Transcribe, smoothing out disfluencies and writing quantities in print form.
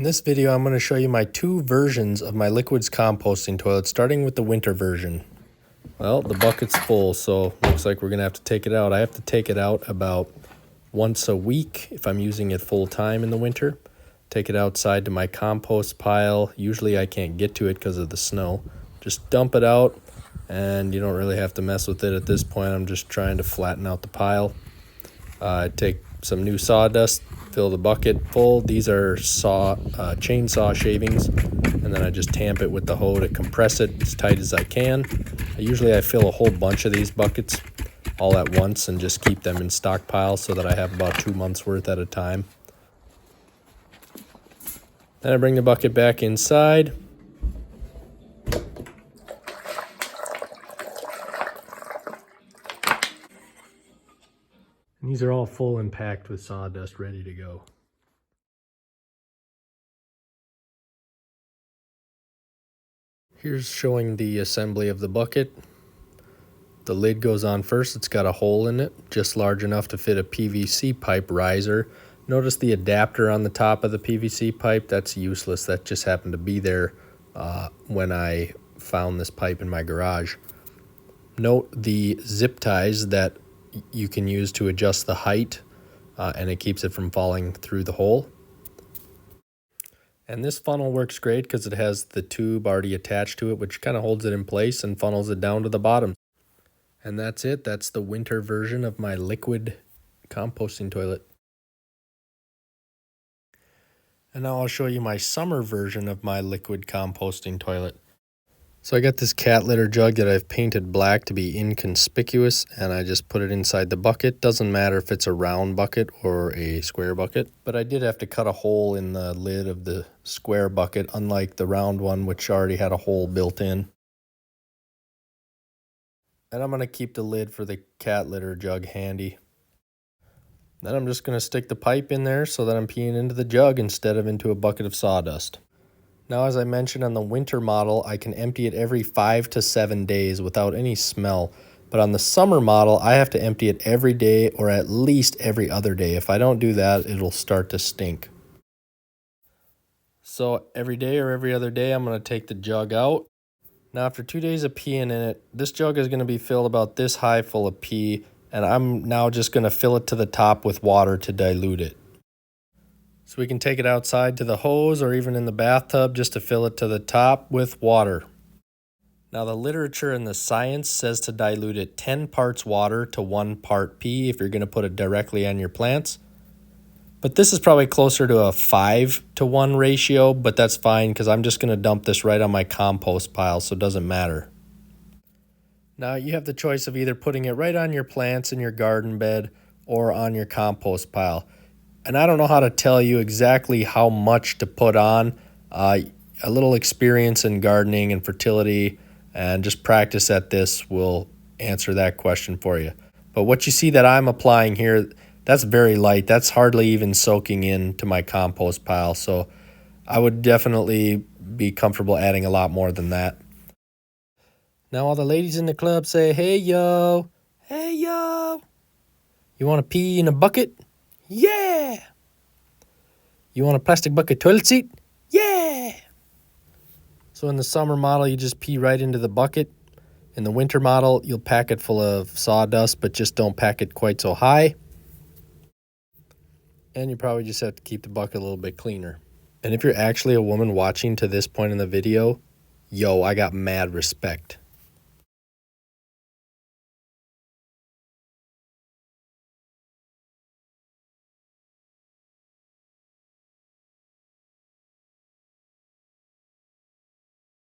In this video, I'm going to show you my two versions of my liquids composting toilet, starting with the winter version. Well, the bucket's full, so looks like we're going to have to take it out. I have to take it out about once a week if I'm using it full time in the winter. Take it outside to my compost pile. Usually I can't get to it because of the snow. Just dump it out, and you don't really have to mess with it at this point. I'm just trying to flatten out the pile. Take some new sawdust, fill the bucket full. These are chainsaw shavings, and then I just tamp it with the hoe to compress it as tight as I can. Usually I fill a whole bunch of these buckets all at once and just keep them in stockpile so that I have about 2 months worth at a time. Then I bring the bucket back inside. And these are all full and packed with sawdust ready to go. Here's showing the assembly of the bucket. The lid goes on first. It's got a hole in it, just large enough to fit a PVC pipe riser. Notice the adapter on the top of the PVC pipe. That's useless. That just happened to be there when I found this pipe in my garage. Note the zip ties that you can use to adjust the height, and it keeps it from falling through the hole. And this funnel works great because it has the tube already attached to it, which kind of holds it in place and funnels it down to the bottom. And that's it. That's the winter version of my liquid composting toilet. And now I'll show you my summer version of my liquid composting toilet. So I got this cat litter jug that I've painted black to be inconspicuous, and I just put it inside the bucket. Doesn't matter if it's a round bucket or a square bucket, but I did have to cut a hole in the lid of the square bucket, unlike the round one, which already had a hole built in. And I'm going to keep the lid for the cat litter jug handy. Then I'm just going to stick the pipe in there so that I'm peeing into the jug instead of into a bucket of sawdust. Now, as I mentioned on the winter model, I can empty it every 5 to 7 days without any smell. But on the summer model, I have to empty it every day or at least every other day. If I don't do that, it'll start to stink. So every day or every other day, I'm going to take the jug out. Now, after 2 days of peeing in it, this jug is going to be filled about this high full of pee, and I'm now just going to fill it to the top with water to dilute it. So we can take it outside to the hose or even in the bathtub just to fill it to the top with water. Now, the literature and the science says to dilute it 10 parts water to 1 part pee if you're going to put it directly on your plants. But this is probably closer to a 5-to-1 ratio, but that's fine because I'm just going to dump this right on my compost pile, so it doesn't matter. Now, you have the choice of either putting it right on your plants in your garden bed or on your compost pile. And I don't know how to tell you exactly how much to put on. A little experience in gardening and fertility and just practice at this will answer that question for you. But what you see that I'm applying here, that's very light. That's hardly even soaking into my compost pile. So I would definitely be comfortable adding a lot more than that. Now all the ladies in the club say, "Hey, yo. Hey, yo. You want to pee in a bucket? Yeah! You want a plastic bucket toilet seat? Yeah!" So in the summer model, you just pee right into the bucket. In the winter model, you'll pack it full of sawdust, but just don't pack it quite so high. And you probably just have to keep the bucket a little bit cleaner. And if you're actually a woman watching to this point in the video, yo, I got mad respect.